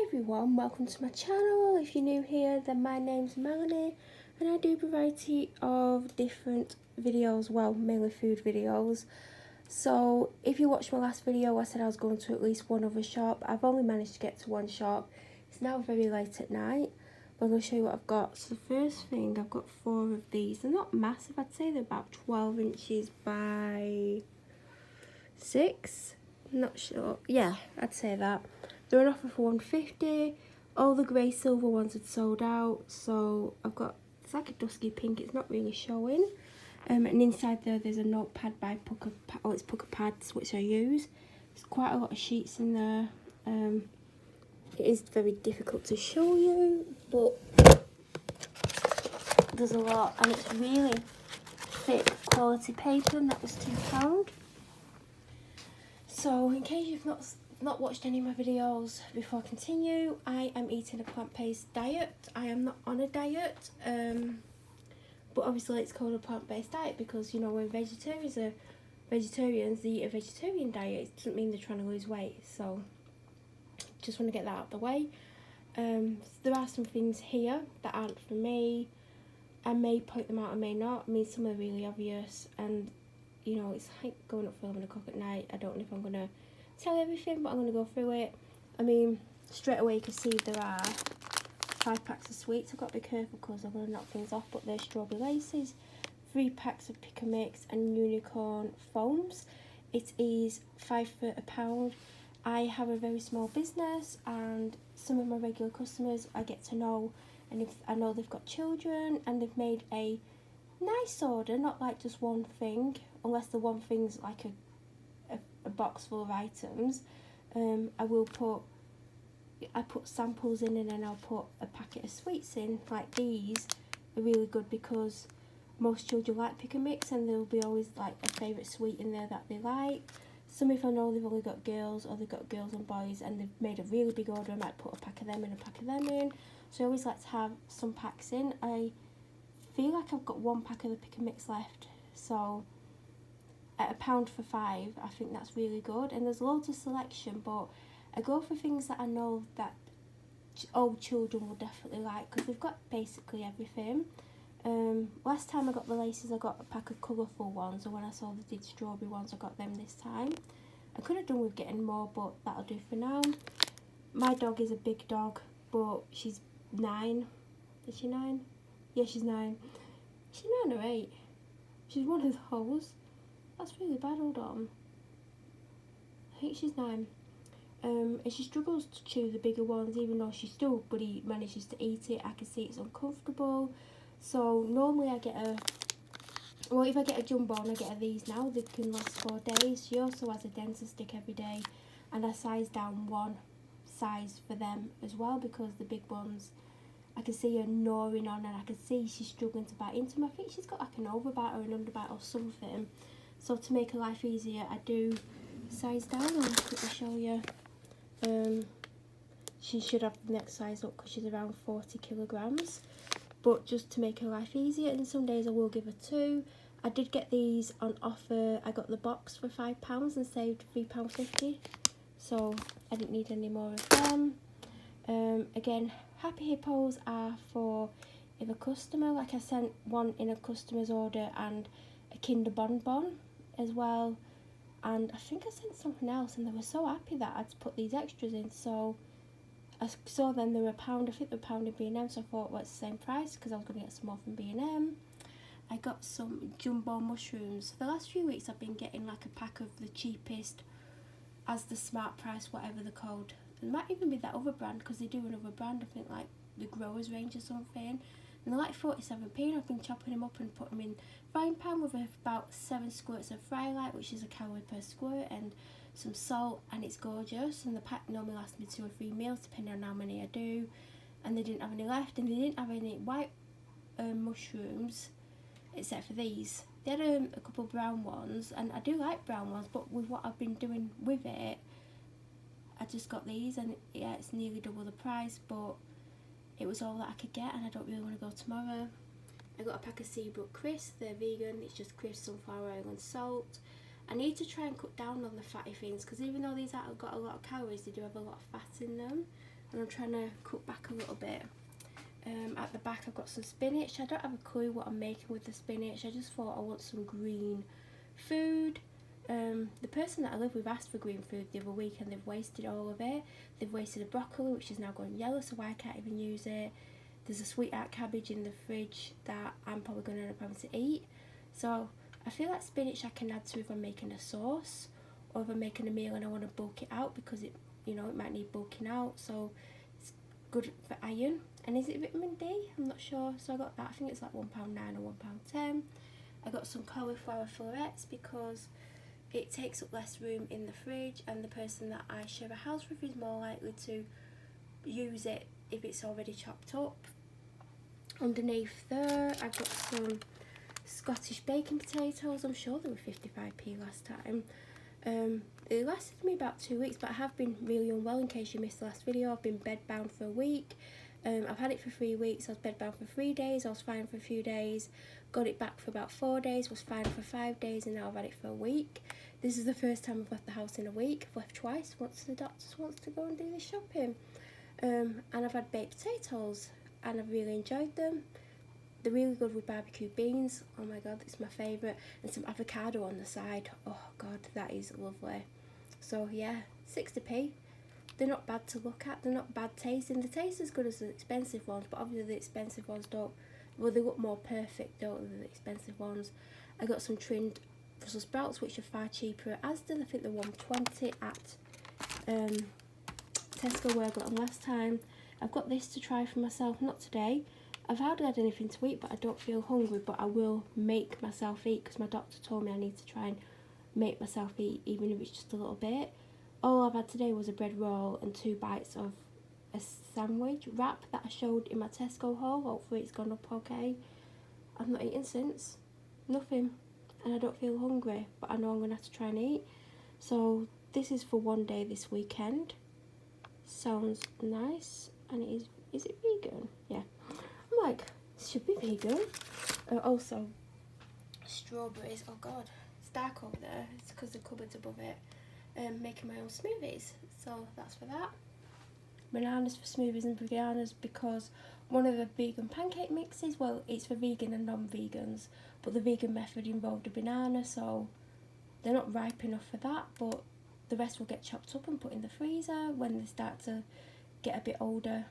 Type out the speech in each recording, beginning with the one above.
everyone, welcome to my channel. If you're new here, then my name's Melanie and I do a variety of different videos, well, mainly food videos. So if you watched my last video, I said I was going to at least one other shop. I've only managed to get to one shop. It's now very late at night, but I'm going to show you what I've got. So the first thing, I've got 4 of these. They're not massive, I'd say they're about 12 inches by 6. Not sure. Yeah, I'd say that. They're on offer for £1.50. All the grey silver ones had sold out, so I've got, it's like a dusky pink, it's not really showing. And inside there's a notepad by Pucker, it's Pucker pads which I use. There's quite a lot of sheets in there. It is very difficult to show you, but there's a lot, and it's really thick quality paper, and that was £2. So in case you've not watched any of my videos, before I continue, I am eating a plant-based diet. I am not on a diet, but obviously it's called a plant-based diet because, you know, when vegetarians they eat a vegetarian diet, it doesn't mean they're trying to lose weight. So just want to get that out of the way. There are some things here that aren't for me. I may point them out, I may not. I mean, some are really obvious, and you know, it's like going up for 11 o'clock at night. I don't know if I'm going to tell everything, but I'm going to go through it. I mean, straight away you can see there are 5 packs of sweets. I've got to be careful because I'm going to knock things off, but they're strawberry laces, 3 packs of pick and mix and unicorn foams. It is £5 for a pound. I have a very small business, and some of my regular customers I get to know, and if I know they've got children and they've made a nice order, not like just one thing, unless the one thing's like a box full of items. I put samples in, and then I'll put a packet of sweets in. Like these are really good because most children like pick and mix, and there'll be always like a favourite sweet in there that they like. Some, if I know they've only got girls, or they've got girls and boys and they've made a really big order, I might put a pack of them in, a pack of them in. So I always like to have some packs in. I feel like I've got 1 pack of the pick and mix left, so at £1 for 5, I think that's really good. And there's loads of selection, but I go for things that I know that old children will definitely like because they've got basically everything. Last time I got the laces, I got a pack of colourful ones, and when I saw they did strawberry ones, I got them this time. I could have done with getting more, but that'll do for now. My dog is a big dog, but she's 9. Is she 9? Yeah, she's 9. She's 9 or 8. She's one of those. That's really bad, hold on. I think she's 9. And she struggles to chew the bigger ones, even though she still manages to eat it. I can see it's uncomfortable. So normally I get if I get a jumbo and I get her these now, they can last 4 days. She also has a dentist stick every day, and I size down 1 size for them as well, because the big ones, I can see her gnawing on, and I can see she's struggling to bite into them. I think she's got like an overbite or an underbite or something. So to make her life easier, I do size down. I'll quickly show you. She should have the next size up because she's around 40 kilograms. But just to make her life easier, and some days I will give her 2. I did get these on offer. I got the box for £5 and saved £3.50. So I didn't need any more of them. Again, Happy Hippos are for if a customer, like I sent one in a customer's order, and a Kinder Bonbon as well, and I think I sent something else, and they were so happy that I'd put these extras in. So I saw them, they were £1, I think they were £1 in B&M, so I thought, well, it's the same price because I was going to get some more from B&M. I got some Jumbo Mushrooms. For the last few weeks I've been getting like a pack of the cheapest Asda Smart Price, whatever they're called. It might even be that other brand, because they do another brand, I think like the Growers range or something. And they're like 47p. I've been chopping them up and putting them in frying pan with about 7 squirts of fry light, which is a calorie per squirt, and some salt, and it's gorgeous. And the pack normally lasts me 2 or 3 meals depending on how many I do. And they didn't have any left, and they didn't have any white mushrooms except for these. They had a couple of brown ones, and I do like brown ones, but with what I've been doing with it, I just got these, and yeah, it's nearly double the price, but it was all that I could get, and I don't really want to go tomorrow. I got a pack of Seabrook crisps. They're vegan. It's just crisps, sunflower oil and salt. I need to try and cut down on the fatty things, because even though these have got a lot of calories, they do have a lot of fat in them. and I'm trying to cut back a little bit. At the back I've got some spinach. I don't have a clue what I'm making with the spinach. I just thought I want some green food. The person that I live with asked for green food the other week and they've wasted all of it. They've wasted the broccoli, which is now gone yellow, so I can't even use it. There's a sweetheart cabbage in the fridge that I'm probably going to end up having to eat. So I feel like spinach I can add to if I'm making a sauce, or if I'm making a meal and I want to bulk it out, because it, you know, it might need bulking out. So it's good for iron. And is it vitamin D? I'm not sure. So I got that. I think it's like £1.9 or £1.10. I got some cauliflower florets because it takes up less room in the fridge, and the person that I share a house with is more likely to use it if it's already chopped up. Underneath there I've got some Scottish baking potatoes. I'm sure they were 55p last time. It lasted me about 2 weeks, but I have been really unwell. In case you missed the last video, I've been bedbound for a week. I've had it for 3 weeks. I was bedbound for 3 days. I was fine for a few days. Got it back for about 4 days. Was fine for 5 days, and now I've had it for a week. This is the first time I've left the house in a week. I've left twice. Once the doctor wants to go and do the shopping. And I've had baked potatoes, and I've really enjoyed them. They're really good with barbecue beans. Oh my god, it's my favourite. And some avocado on the side. Oh god, that is lovely. So yeah, 60p. They're not bad to look at. They're not bad tasting. They taste as good as the expensive ones, but obviously the expensive ones don't. Well, they look more perfect, don't they, the expensive ones. I got some trimmed Brussels sprouts, which are far cheaper at Asda. I think they're £1.20 at Tesco, where I got them last time. I've got this to try for myself, not today. I've hardly had anything to eat, but I don't feel hungry, but I will make myself eat because my doctor told me I need to try and make myself eat, even if it's just a little bit. All I've had today was a bread roll and 2 bites of a sandwich wrap that I showed in my Tesco haul. Hopefully it's gone up okay. I've not eaten since. Nothing. And I don't feel hungry, but I know I'm going to have to try and eat. So this is for one day this weekend. Sounds nice. And it is it vegan? Yeah. I'm like, it should be vegan. Also, strawberries. Oh god, it's dark over there. It's because the cupboard's above it. Making my own smoothies, so that's for that. Bananas for smoothies and bananas because one of the vegan pancake mixes, well, it's for vegan and non-vegans, but the vegan method involved a banana, so they're not ripe enough for that, but the rest will get chopped up and put in the freezer when they start to get a bit older,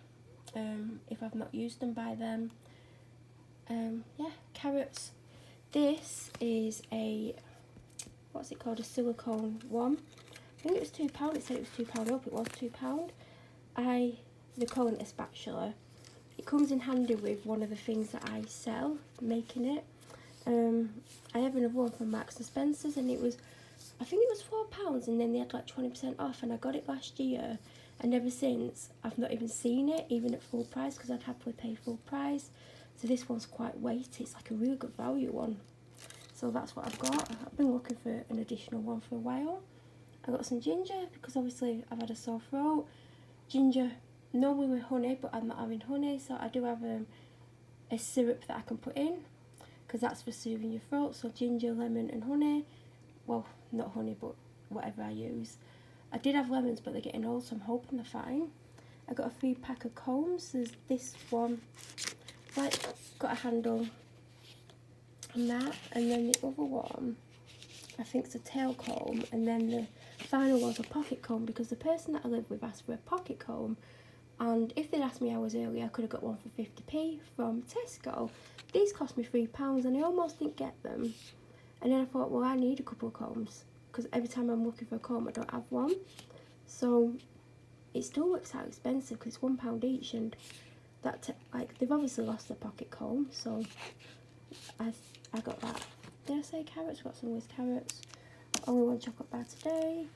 if I've not used them by then. Yeah, carrots. This is a, what's it called, a silicone one. I think it was £2. It said it was £2 up. It was £2. They're calling it a spatula. It comes in handy with one of the things that I sell, making it. I have another one from Marks and Spencer's, and it was, I think it was £4, and then they had like 20% off, and I got it last year, and ever since I've not even seen it, even at full price, because I'd happily pay full price. So this one's quite weighty. It's like a really good value one. So that's what I've got. I've been looking for an additional one for a while. I got some ginger because obviously I've had a sore throat. Ginger normally with honey, but I'm not having honey, so I do have a syrup that I can put in because that's for soothing your throat. So ginger, lemon and honey. Well, not honey, but whatever I use. I did have lemons, but they're getting old, so I'm hoping they're fine. I got a 3-pack of combs. There's this one, like, got a handle and that, and then the other one I think it's a tail comb, and then the final one's a pocket comb because the person that I live with asked for a pocket comb, and if they'd asked me hours earlier I could have got one for 50p from Tesco. These cost me £3 and I almost didn't get them, and then I thought, well, I need a couple of combs because every time I'm looking for a comb I don't have one, so it still works out expensive because it's £1 each, and that like they've obviously lost their pocket comb, so I got that. Did I say carrots? Got some with carrots. Only one chocolate bar today.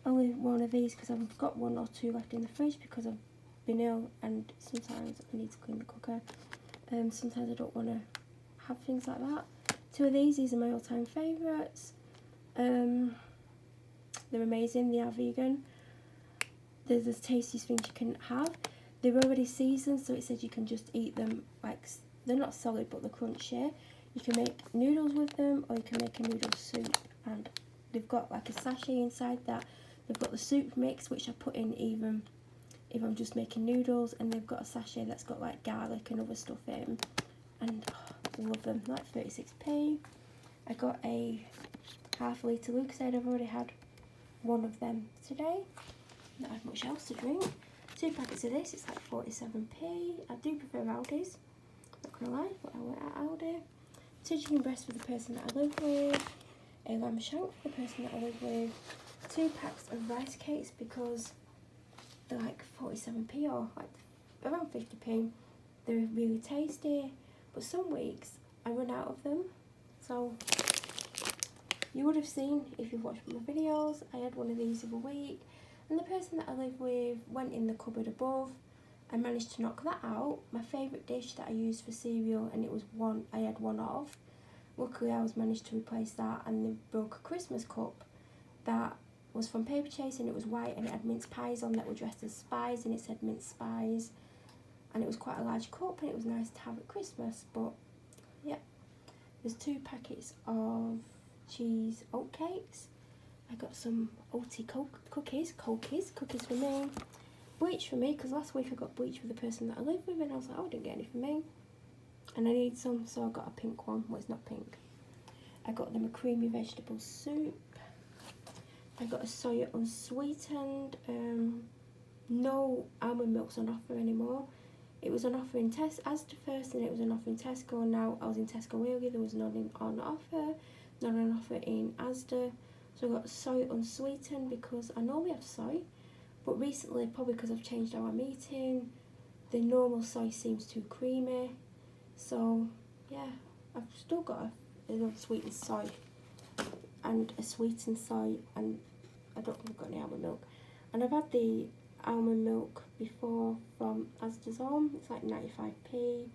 Only one of these because I've got 1 or 2 left in the fridge because I've been ill and sometimes I need to clean the cooker. Sometimes I don't want to have things like that. 2 of these are my all-time favourites. They're amazing. They are vegan. They're the tastiest things you can have. They're already seasoned, so it says you can just eat them like, they're not solid but they're crunchy. You can make noodles with them, or you can make a noodle soup, and they've got like a sachet inside that. They've got the soup mix, which I put in even if I'm just making noodles, and they've got a sachet that's got like garlic and other stuff in, and love them, like 36p. I got a half a litre Lucozade. I've already had one of them today, not had much else to drink. 2 packets of this, it's like 47p. I do prefer Aldi's, not gonna lie, but I went at Aldi. 2 chicken breasts for the person that I live with, a lamb shank for the person that I live with, 2 packs of rice cakes because they're like 47p or like around 50p. They're really tasty, but some weeks I run out of them. So you would have seen, if you've watched my videos, I had one of these the other week, and the person that I live with went in the cupboard above. I managed to knock that out. My favourite dish that I used for cereal, and it was one I had one of. Luckily I was managed to replace that, and they broke a Christmas cup that was from Paper Chase, and it was white, and it had mince pies on that were dressed as spies, and it said mince spies, and it was quite a large cup, and it was nice to have at Christmas. But yeah, there's 2 packets of cheese oat cakes. I got some oaty cookies for me, bleach for me, because last week I got bleach for the person that I live with, and I was like, oh, I didn't get any for me, and I need some, so I got a pink one. Well, it's not pink. I got them a creamy vegetable soup. I got a soya unsweetened. No almond milk's on offer anymore. It was on offer in Asda first, and it was on offer in Tesco, and now I was in Tesco earlier, there was none on offer, none on offer in Asda. So I got soy unsweetened because I normally have soy, but recently, probably because I've changed how I'm eating, the normal soy seems too creamy. So yeah, I've still got an unsweetened soy and a sweetened soy, and I don't think I've got any almond milk. And I've had the almond milk before from Asda's Home. It's like 95p.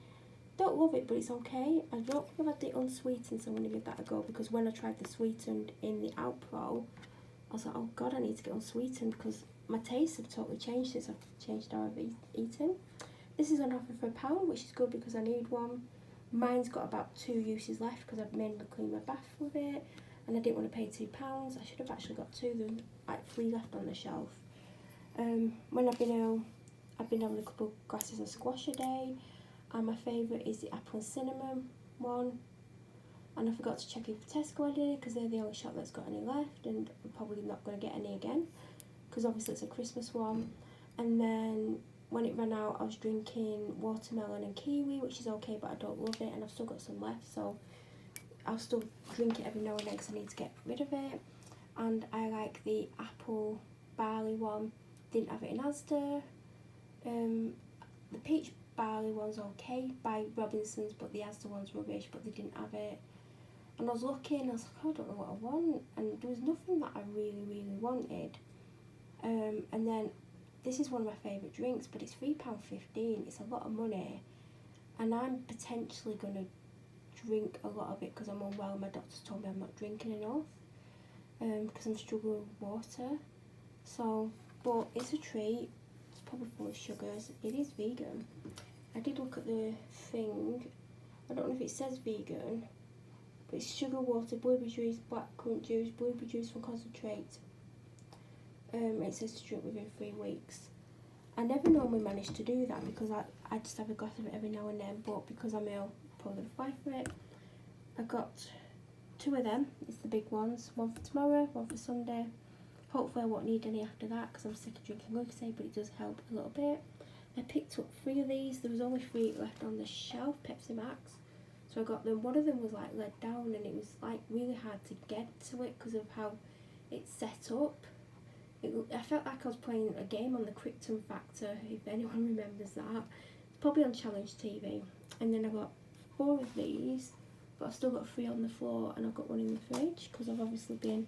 Don't love it, but it's okay. I don't think I've had the unsweetened, so I'm going to give that a go, because when I tried the sweetened in the Outpro, I was like, oh god, I need to get unsweetened, because my tastes have totally changed since I've changed how I've eaten. This is on offer for £1, which is good because I need one. Mine's got about 2 uses left because I've mainly cleaned my bath with it, and I didn't want to pay £2. I should have actually got 2, there were like 3 left on the shelf. When I've been ill, I've been having a couple of glasses of squash a day, and my favourite is the apple and cinnamon one. And I forgot to check if Tesco had any, because they're the only shop that's got any left, and I'm probably not going to get any again, because obviously it's a Christmas one. And then when it ran out, I was drinking watermelon and kiwi, which is okay, but I don't love it, and I've still got some left, so I'll still drink it every now and then because I need to get rid of it. And I like the apple barley one. Didn't have it in Asda. The peach barley one's okay by Robinson's, but the Asda one's rubbish, but they didn't have it. And I was looking, I was like, oh, I don't know what I want, and there was nothing that I really wanted. And then this is one of my favourite drinks, but it's £3.15. It's a lot of money, and I'm potentially going to drink a lot of it because I'm unwell. My doctor's told me I'm not drinking enough because I'm struggling with water. So, but it's a treat. It's probably full of sugars. It is vegan. I did look at the thing. I don't know if it says vegan, but it's sugar, water, blueberry juice, blackcurrant juice, blueberry juice from concentrate. It says to drink within 3 weeks. I never normally manage to do that because I just have a glass of it every now and then, but because I'm ill, I'm probably going to fight for it. I got 2 of them. It's the big ones. One for tomorrow, one for Sunday. Hopefully I won't need any after that because I'm sick of drinking Lucozade, but it does help a little bit. I picked up 3 of these. There was only 3 left on the shelf, Pepsi Max. So I got them. One of them was like let down, and it was like really hard to get to it because of how it's set up. I felt like I was playing a game on the Krypton Factor, if anyone remembers that. It's probably on Challenge TV. And then I got 4 of these, but I've still got 3 on the floor, and I've got 1 in the fridge because I've obviously been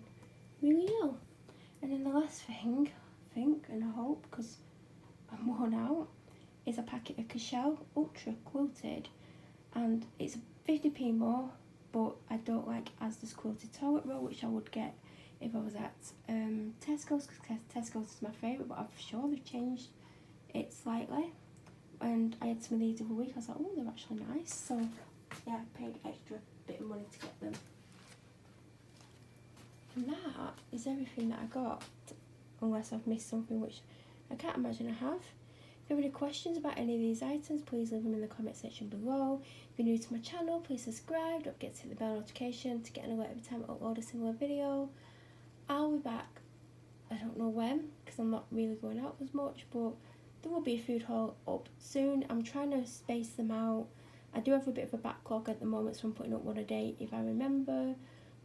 really ill. And then the last thing, I think, and I hope, because I'm worn out, is a packet of Cashel Ultra Quilted. And it's 50p more, but I don't like Asda's Quilted Toilet Roll, which I would get if I was at Tesco's, because Tesco's is my favourite, but I'm sure they've changed it slightly. And I had some of these the other week. I was like, oh, they're actually nice. So yeah, I paid extra bit of money to get them. And that is everything that I got, unless I've missed something, which I can't imagine I have. If you have any questions about any of these items, please leave them in the comment section below. If you're new to my channel, please subscribe. Don't forget to hit the bell notification to get an alert every time I upload a similar video. I'll be back, I don't know when, because I'm not really going out as much, but there will be a food haul up soon. I'm trying to space them out. I do have a bit of a backlog at the moment, so I'm putting up one a day if I remember,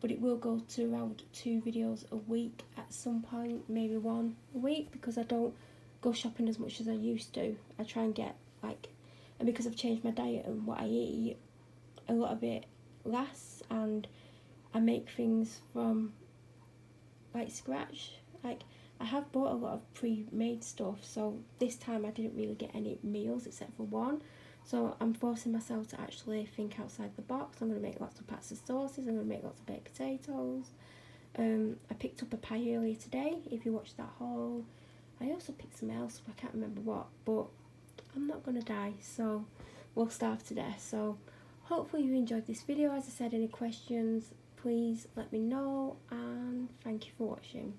but it will go to around 2 videos a week at some point, maybe 1 a week, because I don't go shopping as much as I used to. I try and get like, and because I've changed my diet and what I eat, a lot of it lasts, and I make things from like scratch. Like, I have bought a lot of pre-made stuff, so this time I didn't really get any meals except for one. So I'm forcing myself to actually think outside the box. I'm going to make lots of pasta sauces. I'm going to make lots of baked potatoes. I picked up a pie earlier today, if you watched that haul. I also picked some else, I can't remember what, but I'm not going to die, so we'll starve to death. So hopefully you enjoyed this video. As I said, any questions, please let me know, and thank you for watching.